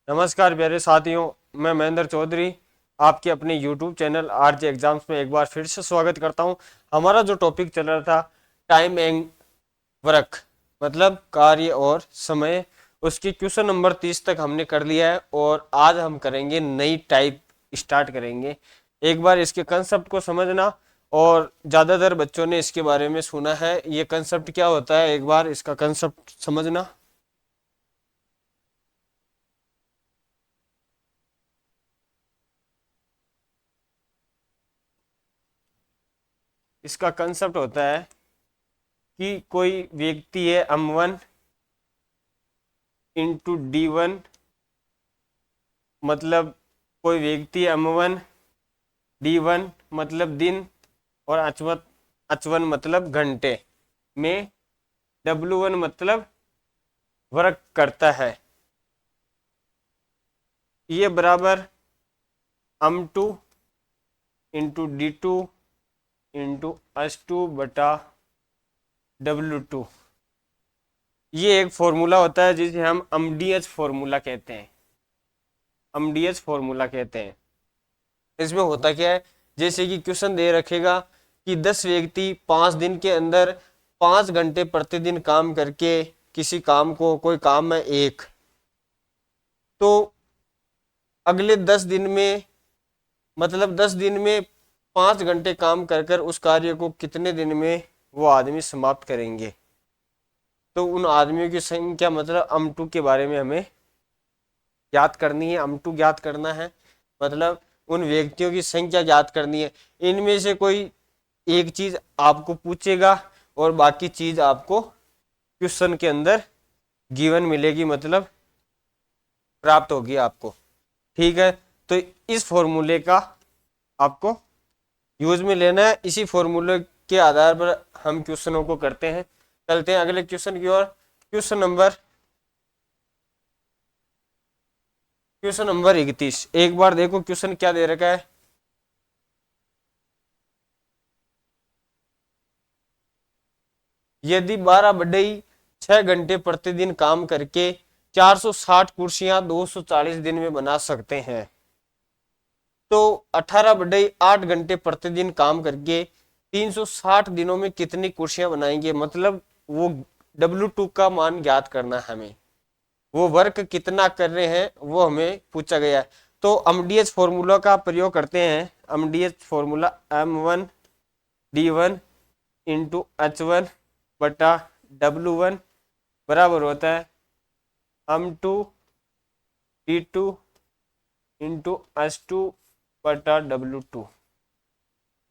नमस्कार प्यारे साथियों, मैं महेंद्र चौधरी आपके अपने YouTube चैनल आरजे एग्जाम्स में एक बार फिर से स्वागत करता हूं। हमारा जो टॉपिक चल रहा था टाइम एंड वर्क मतलब कार्य और समय, उसकी क्वेश्चन नंबर 30 तक हमने कर लिया है और आज हम करेंगे नई टाइप स्टार्ट करेंगे। एक बार इसके कंसेप्ट को समझना, और ज़्यादातर बच्चों ने इसके बारे में सुना है, ये कंसेप्ट क्या होता है एक बार इसका कंसेप्ट समझना। इसका कंसेप्ट होता है कि कोई व्यक्ति है M1 इंटू D1, मतलब कोई व्यक्ति M1 D1 मतलब दिन और H1 मतलब घंटे में W1 मतलब वर्क करता है, ये बराबर M2 into D2 into H2 बटा W2। ये एक फॉर्मूला होता है जिसे हम एमडीएच फॉर्मूला कहते हैं। एमडीएच फॉर्मूला कहते हैं। इसमें होता क्या है, जैसे कि क्वेश्चन दे रखेगा कि 10 व्यक्ति 5 दिन के अंदर 5 घंटे प्रतिदिन काम करके किसी काम को, कोई काम है एक, तो अगले 10 दिन में मतलब 10 दिन में 5 घंटे काम कर कर उस कार्य को कितने दिन में वो आदमी समाप्त करेंगे। तो उन आदमियों की संख्या मतलब M2 के बारे में हमें ज्ञात करनी है। M2 ज्ञात करना है, मतलब उन व्यक्तियों की संख्या ज्ञात करनी है। इनमें से कोई एक चीज आपको पूछेगा और बाकी चीज आपको क्वेश्चन के अंदर गिवन मिलेगी, मतलब प्राप्त होगी आपको। ठीक है, तो इस फॉर्मूले का आपको यूज में लेना है। इसी फॉर्मूले के आधार पर हम क्वेश्चनों को करते हैं। चलते हैं अगले क्वेश्चन की ओर। Question number 31। एक बार देखो क्वेश्चन क्या दे रखा है। यदि 12 बढ़ई 6 घंटे प्रतिदिन काम करके 460 कुर्सियां 240 दिन में बना सकते हैं, तो 18 बढ़ई 8 घंटे प्रतिदिन काम करके 360 दिनों में कितनी कुर्सियां बनाएंगे। मतलब वो W2 का मान ज्ञात करना है हमें, वो वर्क कितना कर रहे हैं वो हमें पूछा गया है। तो एमडीएच फॉर्मूला का प्रयोग करते हैं। MDH formula M1 D1 into H1 बटा W1 बराबर होता है M2 D2 इंटू H2 बटा W2।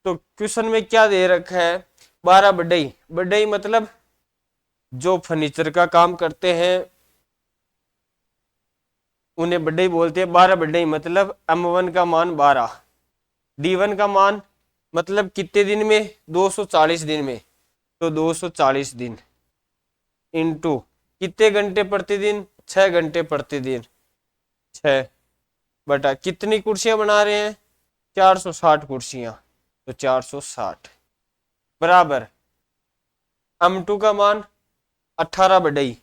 तो क्वेश्चन में क्या दे रखा है, 12 बढ़ई। बढ़ई मतलब जो फर्नीचर का काम करते हैं उन्हें बढ़ई बोलते हैं। 12 बढ़ई मतलब M1 का मान 12, D1 का मान मतलब कितने दिन में, 240 दिन में, तो 240 दिन इंटू कितने घंटे प्रतिदिन, 6 घंटे प्रतिदिन, 6 बटा कितनी कुर्सियां बना रहे हैं, 460 कुर्सियां, तो 460 बराबर M2 का मान 18 बढ़ई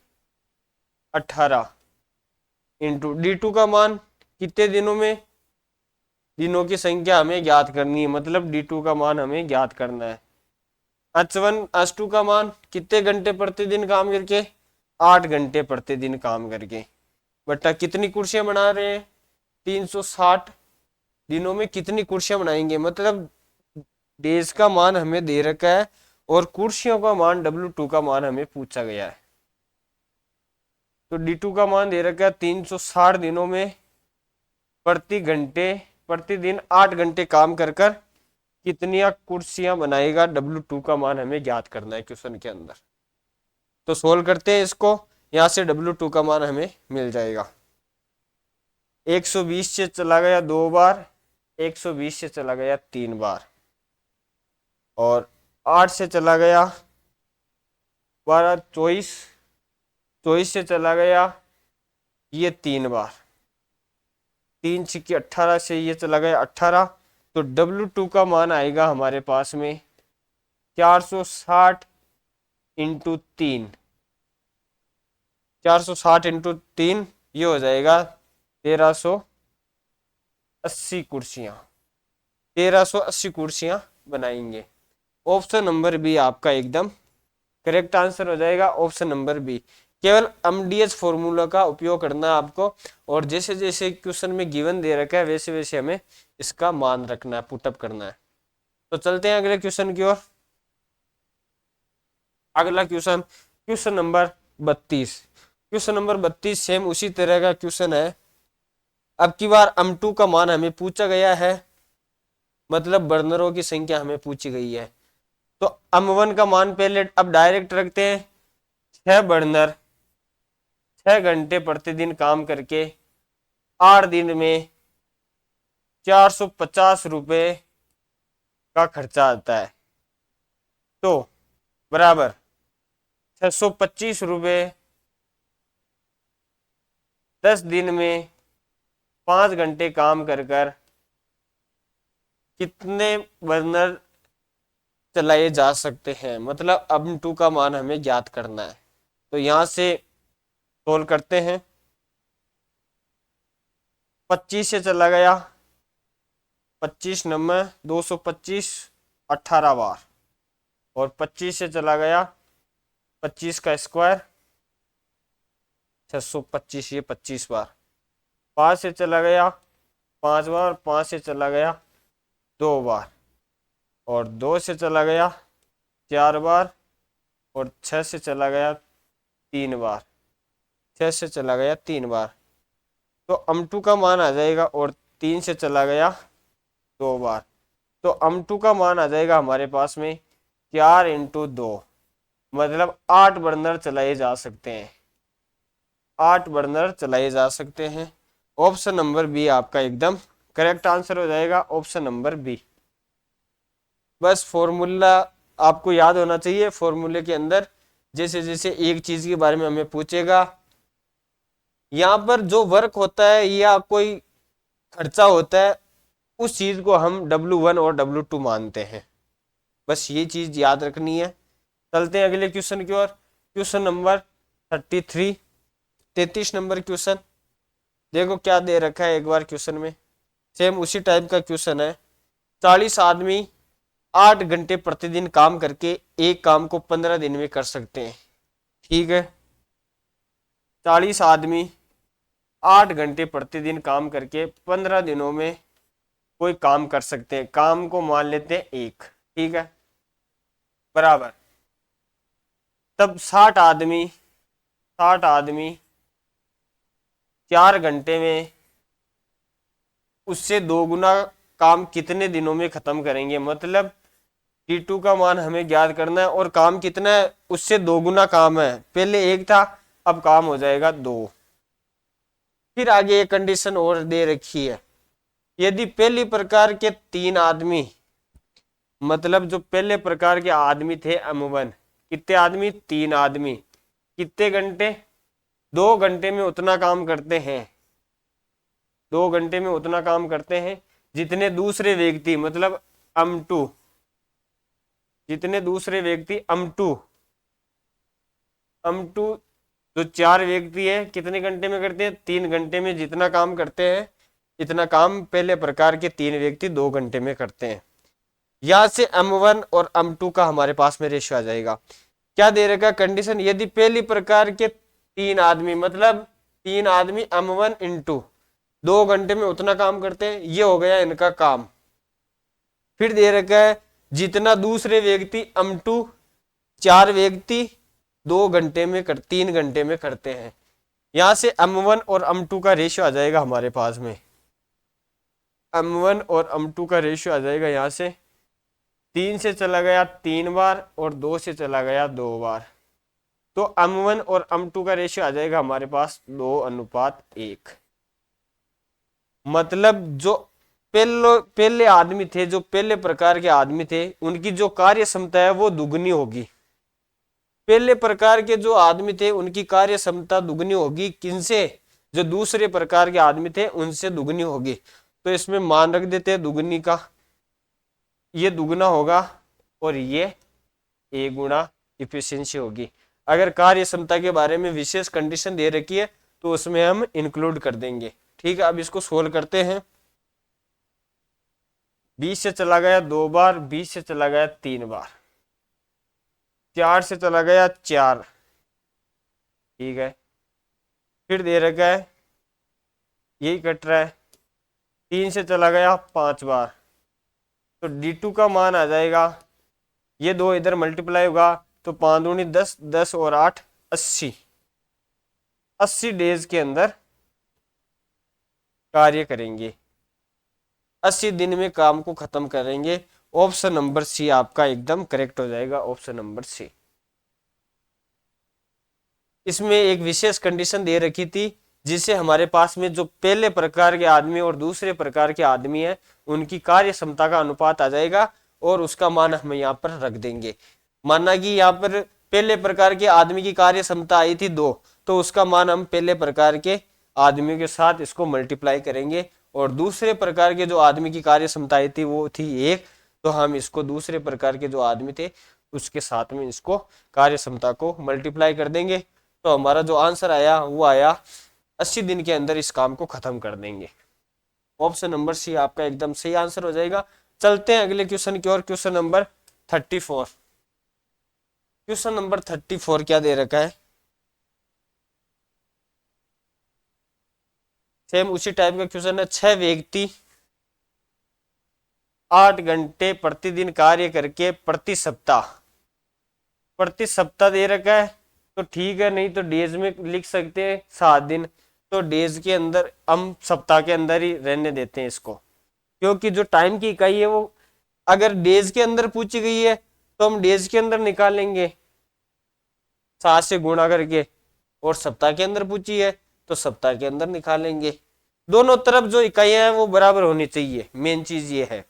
18 इंटू D2 का मान कितने दिनों में, दिनों की संख्या हमें ज्ञात करनी है, मतलब D2 का मान हमें ज्ञात करना है। H1 H2 का मान कितने घंटे प्रतिदिन काम करके, 8 घंटे प्रतिदिन काम करके, बटा कितनी कुर्सियां बना रहे हैं, 360 दिनों में कितनी कुर्सियां बनाएंगे। मतलब डेज का मान हमें दे रखा है और कुर्सियों का मान W2 का मान हमें पूछा गया है। तो D2 का मान दे रखा है 360 दिनों में प्रति घंटे प्रतिदिन 8 घंटे काम कर कर कितनी कुर्सियां बनाएगा। W2 का मान हमें ज्ञात करना है क्वेश्चन के अंदर। तो सोल्व करते हैं इसको, यहां से W2 का मान हमें मिल जाएगा। 120 से चला गया 2 बार, 120 से चला गया 3 बार, और 8 से चला गया 12, 24, 24 से चला गया ये 3 बार, 3 छिक्के 18 से ये चला गया 18। तो W2 का मान आएगा हमारे पास में 460 इंटू 3, 460 इंटू 3 ये हो जाएगा 1380 कुर्सियां, 1380 कुर्सियां बनाएंगे। ऑप्शन नंबर बी आपका एकदम करेक्ट आंसर हो जाएगा, ऑप्शन नंबर बी। केवल एमडीएस फॉर्मूला का उपयोग करना है आपको, और जैसे जैसे क्वेश्चन में गिवन दे रखा है वैसे वैसे हमें इसका मान रखना है, पुटअप करना है। तो चलते हैं अगले क्वेश्चन की ओर। अगला question, question number 32। Question number 32 same उसी तरह का क्वेश्चन है। अब की बार m2 का मान हमें पूछा गया है, मतलब बर्नरों की संख्या हमें पूछी गई है। तो m1 का मान पहले अब डायरेक्ट रखते हैं। 6 बर्नर 6 घंटे प्रतिदिन काम करके 8 दिन में 450 रुपए का खर्चा आता है, तो बराबर 625 रुपए 10 दिन में 5 घंटे काम कर कर कितने बर्नर चलाए जा सकते हैं, मतलब m2 का मान हमें ज्ञात करना है। तो यहां से सोल्व करते हैं। 25 से चला गया, 25 नंबर 225 18 बार, और 25 से चला गया 25 का स्क्वायर 625, ये 25 बार। 5 से चला गया 5 बार, 5 से चला गया 2 बार, और 2 से चला गया 4 बार, और 6 से चला गया 3 बार, 6 से चला गया 3 बार। तो m2 का मान आ जाएगा, और 3 से चला गया 2 बार, तो m2 का मान आ जाएगा हमारे पास में 4 × 2, मतलब 8 बर्नर चलाए जा सकते हैं, 8 बर्नर चलाए जा सकते हैं। ऑप्शन नंबर बी आपका एकदम करेक्ट आंसर हो जाएगा, ऑप्शन नंबर बी। बस फॉर्मूला आपको याद होना चाहिए। फॉर्मूले के अंदर जैसे जैसे एक चीज के बारे में हमें पूछेगा, यहाँ पर जो वर्क होता है या कोई खर्चा होता है उस चीज को हम W1 और W2 मानते हैं। बस ये चीज याद रखनी है। चलते हैं अगले क्वेश्चन की ओर। Question number 33, 33 number question. देखो क्या दे रखा है एक बार क्वेश्चन में, सेम उसी टाइप का क्वेश्चन है। 40 आदमी 8 घंटे प्रतिदिन काम करके एक काम को 15 दिन में कर सकते हैं। ठीक है, 40 आदमी 8 घंटे प्रतिदिन काम करके 15 दिनों में कोई काम कर सकते हैं। काम को मान लेते हैं 1, ठीक है, बराबर। तब 60 आदमी 4 घंटे में उससे 2 गुना काम कितने दिनों में खत्म करेंगे, मतलब T2 का मान हमें ज्ञात करना है, और काम कितना है, उससे 2 गुना काम है। पहले 1 था, अब काम हो जाएगा 2। फिर आगे एक कंडीशन और दे रखी है, यदि पहली प्रकार के 3 आदमी, मतलब जो पहले प्रकार के आदमी थे M1, कितने आदमी, 3 आदमी, कितने घंटे, 2 घंटे में उतना काम करते हैं, 2 घंटे में उतना काम करते हैं जितने दूसरे व्यक्ति, मतलब M2, जितने दूसरे व्यक्ति M2 जो 4 व्यक्ति है कितने घंटे में करते हैं, 3 घंटे में जितना काम करते हैं इतना काम पहले प्रकार के 3 व्यक्ति 2 घंटे में करते हैं। यहां से M1 और M2 का हमारे पास में रेशियो आ जाएगा। क्या दे रखा कंडीशन, यदि पहली प्रकार के 3 आदमी, मतलब 3 आदमी M1 × 2 घंटे में उतना काम करते हैं, ये हो गया इनका काम। फिर दे रखा है जितना दूसरे व्यक्ति M2 4 व्यक्ति 2 घंटे में 3 घंटे में करते हैं। यहां से M1 और M2 का रेशियो आ जाएगा हमारे पास में, M1 और M2 का रेशियो आ जाएगा यहां से 3 से चला गया 3 बार, और 2 से चला गया 2 बार। तो M1 और M2 का रेशियो आ जाएगा हमारे पास 2:1। मतलब जो पहले आदमी थे, जो पहले प्रकार के आदमी थे, उनकी जो कार्य क्षमता है वो दुगनी होगी। पहले प्रकार के जो आदमी थे उनकी कार्य क्षमता दुगनी होगी, किनसे, जो दूसरे प्रकार के आदमी थे उनसे दुगनी होगी। तो इसमें मान रख देते हैं दुगनी का, ये दुगना होगा और ये A गुणा इफिशियंसी होगी। अगर कार्य क्षमता के बारे में विशेष कंडीशन दे रखी है तो उसमें हम इंक्लूड कर देंगे। ठीक है, अब इसको सोल्व करते हैं। 20 से चला गया 2 बार, 20 से चला गया 3 बार, 4 से चला गया 4, ठीक है, फिर दे रखा है यही कट रहा है, 3 से चला गया 5 बार, तो D2 का मान आ जाएगा, ये दो इधर मल्टीप्लाई होगा तो 5 दूनी 10, 10 और 8 80, 80 डेज के अंदर कार्य करेंगे, 80 दिन में काम को खत्म करेंगे। ऑप्शन नंबर सी आपका एकदम करेक्ट हो जाएगा, ऑप्शन नंबर सी। इसमें एक विशेष कंडीशन दे रखी थी जिससे हमारे पास में जो पहले प्रकार के आदमी और दूसरे प्रकार के आदमी है उनकी कार्य क्षमता का अनुपात आ जाएगा और उसका मान हम यहाँ पर रख देंगे। माना कि यहाँ पर पहले प्रकार के आदमी की कार्य क्षमता आई थी 2, तो उसका मान हम पहले प्रकार के आदमियों के साथ इसको मल्टीप्लाई करेंगे, और दूसरे प्रकार के जो आदमी की कार्य क्षमता आई थी वो थी 1, तो हम इसको दूसरे प्रकार के जो आदमी थे उसके साथ में इसको कार्य क्षमता को मल्टीप्लाई कर देंगे, तो हमारा जो आंसर आया वो आया 80 दिन के अंदर इस काम को खत्म कर देंगे। ऑप्शन नंबर सी आपका एकदम सही आंसर हो जाएगा। चलते हैं अगले क्वेश्चन की ओर, क्वेश्चन नंबर 34। क्वेश्चन नंबर 34 क्या दे रखा है, सेम उसी टाइप का क्वेश्चन है। 6 व्यक्ति 8 घंटे प्रतिदिन कार्य करके प्रति सप्ताह दे रखा है, तो ठीक है, नहीं तो डेज में लिख सकते हैं 7 दिन, तो डेज के अंदर हम सप्ताह के अंदर ही रहने देते हैं इसको, क्योंकि जो टाइम की इकाई है वो अगर डेज के अंदर पूछी गई है तो हम डेज के अंदर निकालेंगे 7 से गुणा करके, और सप्ताह के अंदर पूछी है तो सप्ताह के अंदर निकालेंगे। दोनों तरफ जो इकाइयां हैं वो बराबर होनी चाहिए, मेन चीज ये है,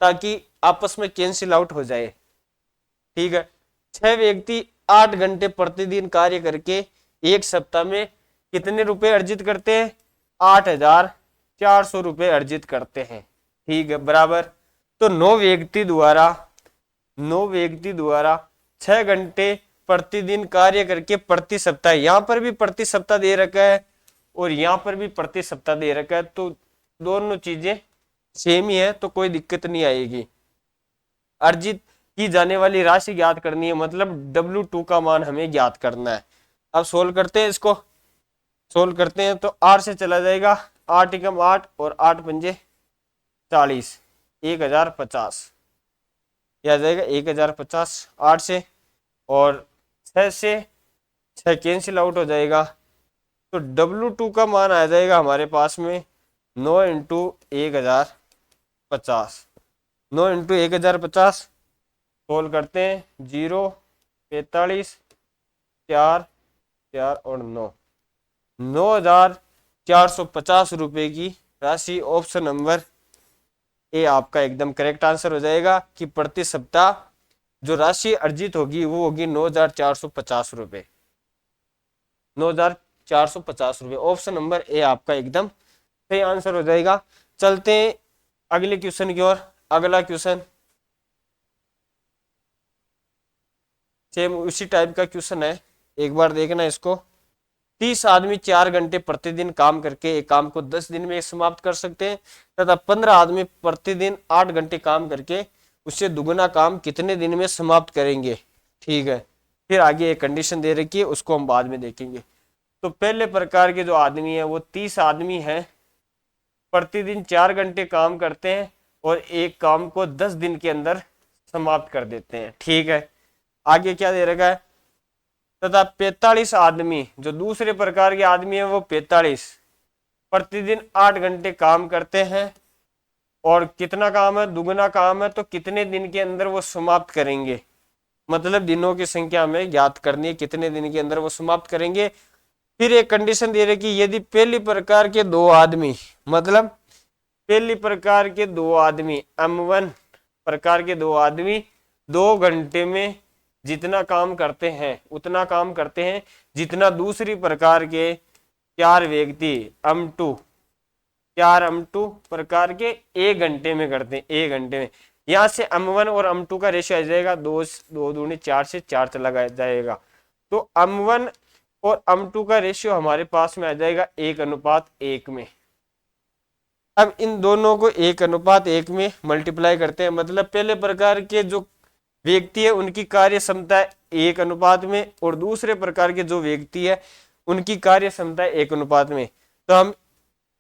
ताकि आपस में कैंसिल आउट हो जाए। ठीक है, 6 व्यक्ति 8 घंटे प्रतिदिन कार्य करके एक सप्ताह में कितने रुपए अर्जित करते हैं, 8,400 रुपए अर्जित करते हैं। ठीक है, बराबर, तो 9 व्यक्ति द्वारा 6 घंटे प्रतिदिन कार्य करके प्रति सप्ताह, यहां पर भी प्रति सप्ताह दे रखा है और यहां पर भी प्रति सप्ताह दे रखा है, तो दोनों चीजें सेम ही है, तो कोई दिक्कत नहीं आएगी। अर्जित की जाने वाली राशि ज्ञात करनी है, मतलब W2 का मान हमें ज्ञात करना है। अब सोल्व करते हैं, इसको सोल्व करते हैं तो 8 से चला जाएगा, 8 एकम 8 और 8 पंजे 40, 1050, यह आ जाएगा 1050 8 से, और 6 से 6 कैंसिल आउट हो जाएगा, तो W2 का मान आ जाएगा हमारे पास में 9 × 1050, 9 × 1050 सोल्व करते हैं, 0 45 4 4 और 9, 9,450 रुपए की राशि। ऑप्शन नंबर ए आपका एकदम करेक्ट आंसर हो जाएगा कि प्रति सप्ताह जो राशि अर्जित होगी वो होगी 9,450 रुपए, 9,450 रुपए। ऑप्शन नंबर ए आपका एकदम सही आंसर हो जाएगा। चलते हैं अगले क्वेश्चन की ओर। अगला क्वेश्चन सेम उसी टाइप का क्वेश्चन है, एक बार देखना इसको। 30 आदमी 4 घंटे प्रतिदिन काम करके एक काम को 10 दिन में समाप्त कर सकते हैं, तथा 15 आदमी प्रतिदिन 8 घंटे काम करके उससे दुगना काम कितने दिन में समाप्त करेंगे। ठीक है, फिर आगे एक कंडीशन दे रखी है, उसको हम बाद में देखेंगे। तो पहले प्रकार के जो आदमी है वो 30 आदमी है, प्रतिदिन 4 घंटे काम करते हैं और एक काम को 10 दिन के अंदर समाप्त कर देते हैं। ठीक है, आगे क्या दे रखा है, तथा 45 आदमी, जो दूसरे प्रकार के आदमी है वो 45 प्रतिदिन 8 घंटे काम करते हैं और कितना काम है, दुगना काम है, तो कितने दिन के अंदर वो समाप्त करेंगे, मतलब दिनों की संख्या हमें ज्ञात करनी है, कितने दिन के अंदर वो समाप्त करेंगे। फिर एक कंडीशन दे रही कि यदि पहली प्रकार के 2 आदमी, मतलब पहली प्रकार के 2 आदमी M1 प्रकार के 2 आदमी 2 घंटे में जितना काम करते हैं उतना काम करते हैं जितना दूसरी प्रकार के 4 व्यक्ति M2 प्रकार के 1 घंटे में करते हैं, 1 घंटे में। यहाँ से M1 और M2 का रेशियो आ जाएगा 2 दूनी 4 से 4 चला जाएगा, तो M1 और M2 का रेशियो हमारे पास में आ जाएगा 1:1 में। अब इन दोनों को 1:1 में मल्टीप्लाई करते हैं, मतलब पहले प्रकार के जो व्यक्ति है उनकी कार्य क्षमता 1 अनुपात में, और दूसरे प्रकार के जो व्यक्ति है उनकी कार्य क्षमता 1 अनुपात में। तो हम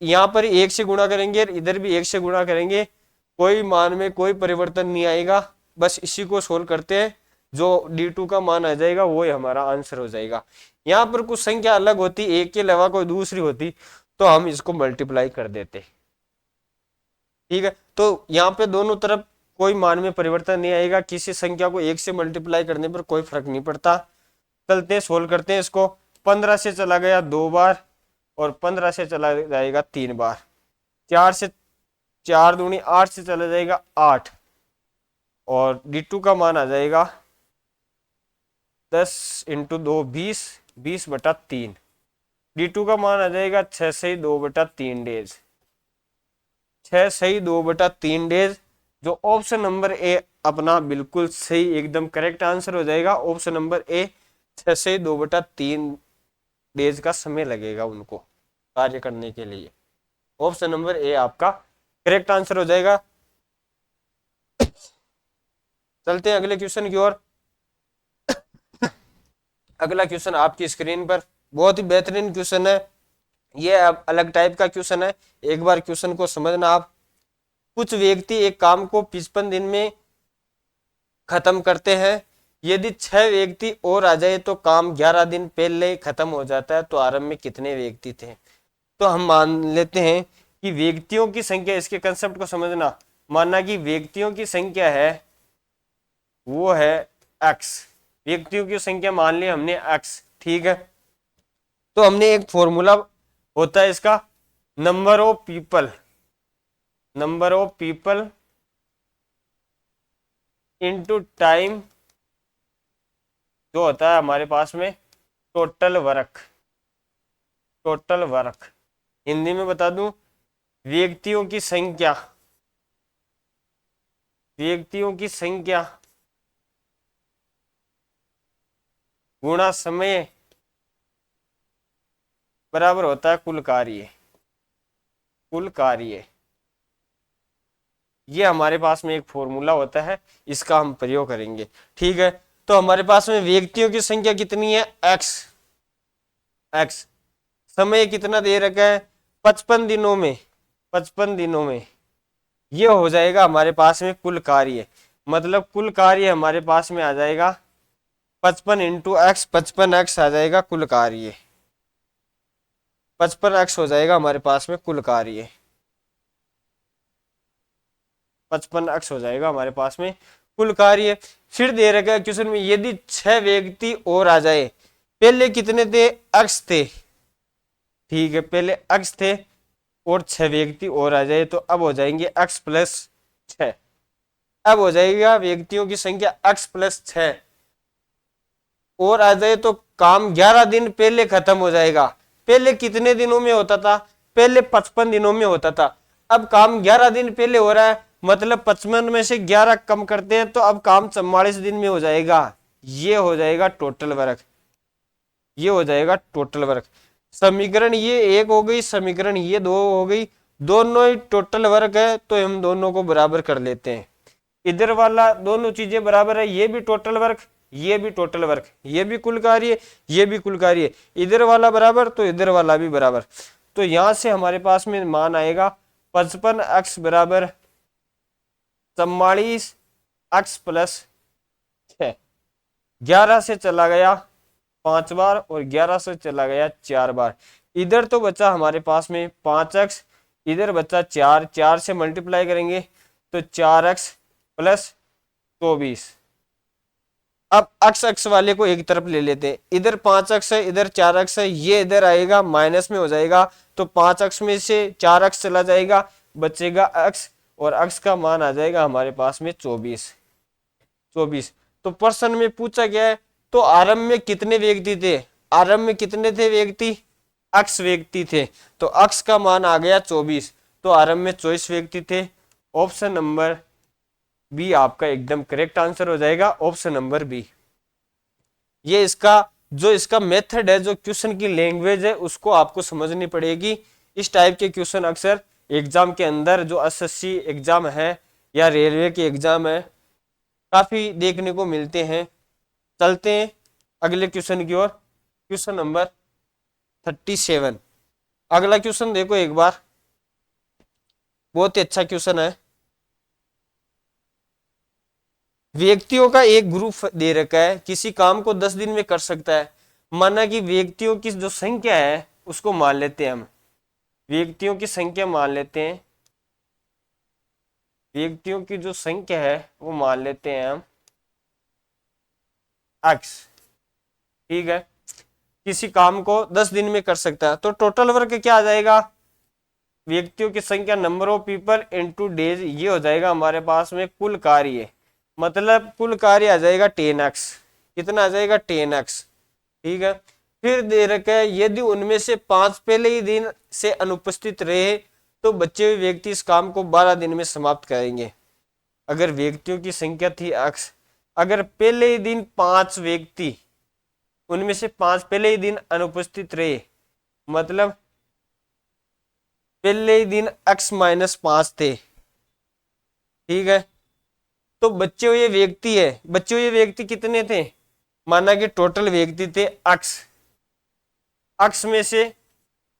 यहाँ पर 1 से गुणा करेंगे और इधर भी 1 से गुणा करेंगे, कोई मान में कोई परिवर्तन नहीं आएगा। बस इसी को सोल्व करते हैं, जो D2 का मान आ जाएगा वो ही हमारा आंसर हो जाएगा। यहाँ पर कुछ संख्या अलग होती, एक के अलावा कोई दूसरी होती, तो हम इसको मल्टीप्लाई कर देते। ठीक है, तो यहाँ पे दोनों तरफ कोई मान में परिवर्तन नहीं आएगा, किसी संख्या को 1 से मल्टीप्लाई करने पर कोई फर्क नहीं पड़ता। चलते सोल्व करते हैं इसको। 15 से चला गया 2 बार और 15 से चला जाएगा 3 बार। 4 से 4 दूनी 8 से चला जाएगा 8, और D2 का मान आ जाएगा 10 × 2 20, 20/3। D2 का मान आ जाएगा 6 सही 2/3 डेज, 6 सही 2/3 डेज। जो ऑप्शन नंबर ए अपना बिल्कुल सही एकदम करेक्ट आंसर हो जाएगा। ऑप्शन नंबर ए 6 से 2/3 डेज का समय लगेगा उनको कार्य करने के लिए। ऑप्शन नंबर ए आपका करेक्ट आंसर हो जाएगा। चलते हैं अगले क्वेश्चन की ओर। अगला क्वेश्चन आपकी स्क्रीन पर, बहुत ही बेहतरीन क्वेश्चन है ये, अब अलग टाइप का क्वेश्चन है, एक बार क्वेश्चन को समझना आप। कुछ व्यक्ति एक काम को 55 दिन में खत्म करते हैं, यदि 6 व्यक्ति और आ जाए तो काम 11 दिन पहले खत्म हो जाता है, तो आरंभ में कितने व्यक्ति थे। तो हम मान लेते हैं कि व्यक्तियों की संख्या, इसके कंसेप्ट को समझना, मानना कि व्यक्तियों की संख्या है वो है x, व्यक्तियों की संख्या मान ली हमने x। ठीक है, तो हमने एक फॉर्मूला होता है इसका, number of people into time, जो होता है हमारे पास में टोटल वर्क। हिंदी में बता दूं, व्यक्तियों की संख्या गुणा समय बराबर होता है कुल कार्य। ये हमारे पास में एक फॉर्मूला होता है, इसका हम प्रयोग करेंगे। ठीक है, तो हमारे पास में व्यक्तियों की संख्या कितनी है x, समय कितना दे रखा है 55 दिनों में, ये हो जाएगा हमारे पास में कुल कार्य। मतलब कुल कार्य हमारे पास में आ जाएगा 55 × x, 55x आ जाएगा कुल कार्य, 55x हो जाएगा हमारे पास में कुल कार्य, 55x हो जाएगा हमारे पास में कुल कार्य। फिर दे रखा है क्वेश्चन में, यदि 6 व्यक्ति और आ जाए, पहले कितने थे x थे। ठीक है, पहले x थे और 6 व्यक्ति और आ जाए, तो अब हो जाएंगे x + 6, अब हो जाएगा व्यक्तियों की संख्या x + 6 और आ जाए तो काम 11 दिन पहले खत्म हो जाएगा। पहले कितने दिनों में होता था, पहले 55 दिनों में होता था, अब काम 11 दिन पहले हो रहा है, मतलब 55 में से 11 कम करते हैं तो अब काम 44 दिन में हो जाएगा। ये हो जाएगा टोटल वर्क। समीकरण ये 1 हो गई, समीकरण ये 2 हो गई, दोनों ही टोटल वर्क है, तो हम दोनों को बराबर कर लेते हैं। इधर वाला दोनों चीजें बराबर है, ये भी टोटल वर्क, ये भी टोटल वर्क, ये भी कुल कार्य, ये भी कुल कार्य, इधर वाला बराबर तो इधर वाला भी बराबर। तो यहां से हमारे पास में मान आएगा 55x बराबर 44x + 6। 11 से चला गया 5 बार और 11 से चला गया 4 बार। इधर तो बचा हमारे पास में 5x, इधर बचा 4, 4 से मल्टीप्लाई करेंगे तो 4x + 24। अब x वाले को एक तरफ ले लेते हैं, इधर 5x है, इधर 4x है, ये इधर आएगा माइनस में हो जाएगा, तो 5x में से 4x चला जाएगा, बचेगा x, और x का मान आ जाएगा हमारे पास में 24। तो प्रश्न में पूछा गया है, तो आरंभ में कितने व्यक्ति थे, आरंभ में कितने थे व्यक्ति, x व्यक्ति थे, तो x का मान आ गया 24, तो आरंभ में 24 व्यक्ति थे। ऑप्शन नंबर बी आपका एकदम करेक्ट आंसर हो जाएगा, ऑप्शन नंबर बी। ये इसका मेथड है, जो क्वेश्चन की लैंग्वेज है उसको आपको समझनी पड़ेगी। इस टाइप के क्वेश्चन अक्सर एग्जाम के अंदर जो एसएससी एग्जाम है या रेलवे के एग्जाम है काफी देखने को मिलते हैं। चलते हैं अगले क्वेश्चन की ओर। Question number 37। अगला क्वेश्चन देखो एक बार, बहुत ही अच्छा क्वेश्चन है। व्यक्तियों का एक ग्रुप दे रखा है, किसी काम को 10 दिन में कर सकता है। माना कि व्यक्तियों की जो संख्या है उसको मान लेते हैं हम, व्यक्तियों की संख्या मान लेते हैं, व्यक्तियों की जो संख्या है वो मान लेते हैं हम x। ठीक है, किसी काम को 10 दिन में कर सकता है, तो टोटल वर्क क्या आ जाएगा, व्यक्तियों की संख्या number of people into days, ये हो जाएगा हमारे पास में कुल कार्य, मतलब कुल कार्य आ जाएगा 10x। कितना आ जाएगा 10x। ठीक है, फिर दे रखा है यदि उनमें से 5 पहले ही दिन से अनुपस्थित रहे तो बचे हुए व्यक्ति इस काम को 12 दिन में समाप्त करेंगे। अगर व्यक्तियों की संख्या थी x, अगर पहले ही दिन 5 व्यक्ति, उनमें से 5 पहले ही दिन अनुपस्थित रहे, मतलब पहले ही दिन x-5 थे। ठीक है, तो बचे हुए व्यक्ति है, बचे हुए व्यक्ति कितने थे, माना कि टोटल व्यक्ति थे x में से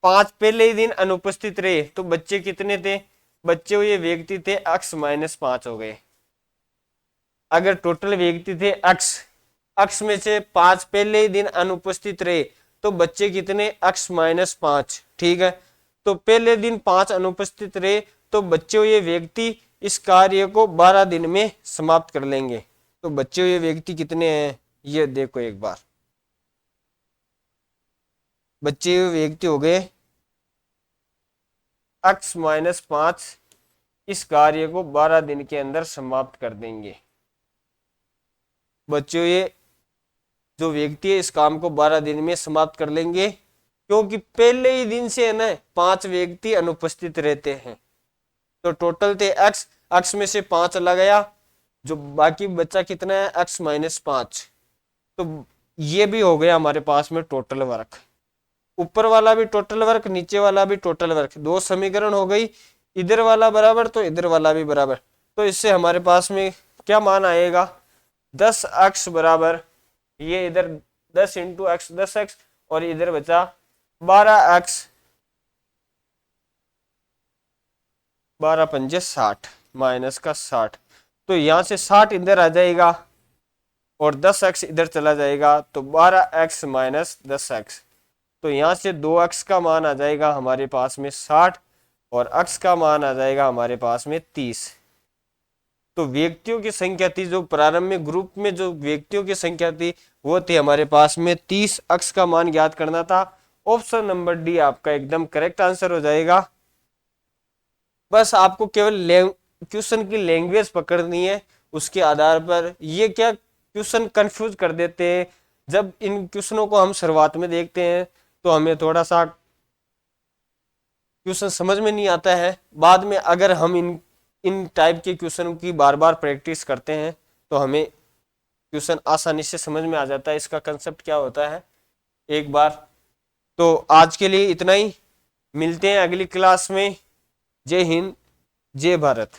5 पहले ही दिन अनुपस्थित रहे तो बच्चे कितने थे, बच्चे हुए व्यक्ति थे x-5 हो गए। अगर टोटल व्यक्ति थे x में से 5 पहले ही दिन अनुपस्थित रहे तो बच्चे कितने x-5। ठीक है, तो पहले दिन 5 अनुपस्थित रहे तो बच्चे हुए व्यक्ति इस कार्य को 12 दिन में समाप्त कर लेंगे। तो बच्चे हुए व्यक्ति कितने हैं, ये देखो एक बार, बच्चे हुए व्यक्ति हो गए x-5, इस कार्य को 12 दिन के अंदर समाप्त कर देंगे। बच्चे हुए जो व्यक्ति है इस काम को 12 दिन में समाप्त कर लेंगे, क्योंकि पहले ही दिन से है ना 5 व्यक्ति अनुपस्थित रहते हैं। तो टोटल थे x में से 5 चला गया, जो बाकी बच्चा कितना है x-5। तो ये भी हो गया हमारे पास में टोटल वर्क, ऊपर वाला भी टोटल वर्क, नीचे वाला भी टोटल वर्क, दो समीकरण हो गई, इधर वाला बराबर तो इधर वाला भी बराबर। तो इससे हमारे पास में क्या मान आएगा, 10x बराबर, ये इधर 10 इंटू एक्स 10x और इधर बचा 12x, 12 पंजे 60 माइनस का 60, तो यहां से 60 इधर आ जाएगा और 10x इधर चला जाएगा, तो 12x माइनस 10x। तो यहां से 2x का मान आ जाएगा हमारे पास में 60 और x का मान आ जाएगा हमारे पास में 30। तो व्यक्तियों की संख्या थी, जो प्रारंभ में ग्रुप में जो व्यक्तियों की संख्या थी वो थी हमारे पास में 30। x का मान ज्ञात करना था। ऑप्शन नंबर डी आपका एकदम करेक्ट आंसर हो जाएगा। बस आपको केवल क्वेश्चन की लैंग्वेज पकड़नी है, उसके आधार पर ये क्या क्वेश्चन कंफ्यूज कर देते हैं। जब इन क्वेश्चनों को हम शुरुआत में देखते हैं तो हमें थोड़ा सा क्वेश्चन समझ में नहीं आता है, बाद में अगर हम इन टाइप के क्वेश्चन की बार बार प्रैक्टिस करते हैं तो हमें क्वेश्चन आसानी से समझ में आ जाता है, इसका कंसेप्ट क्या होता है एक बार। तो आज के लिए इतना ही, मिलते हैं अगली क्लास में। जय हिंद, जय भारत।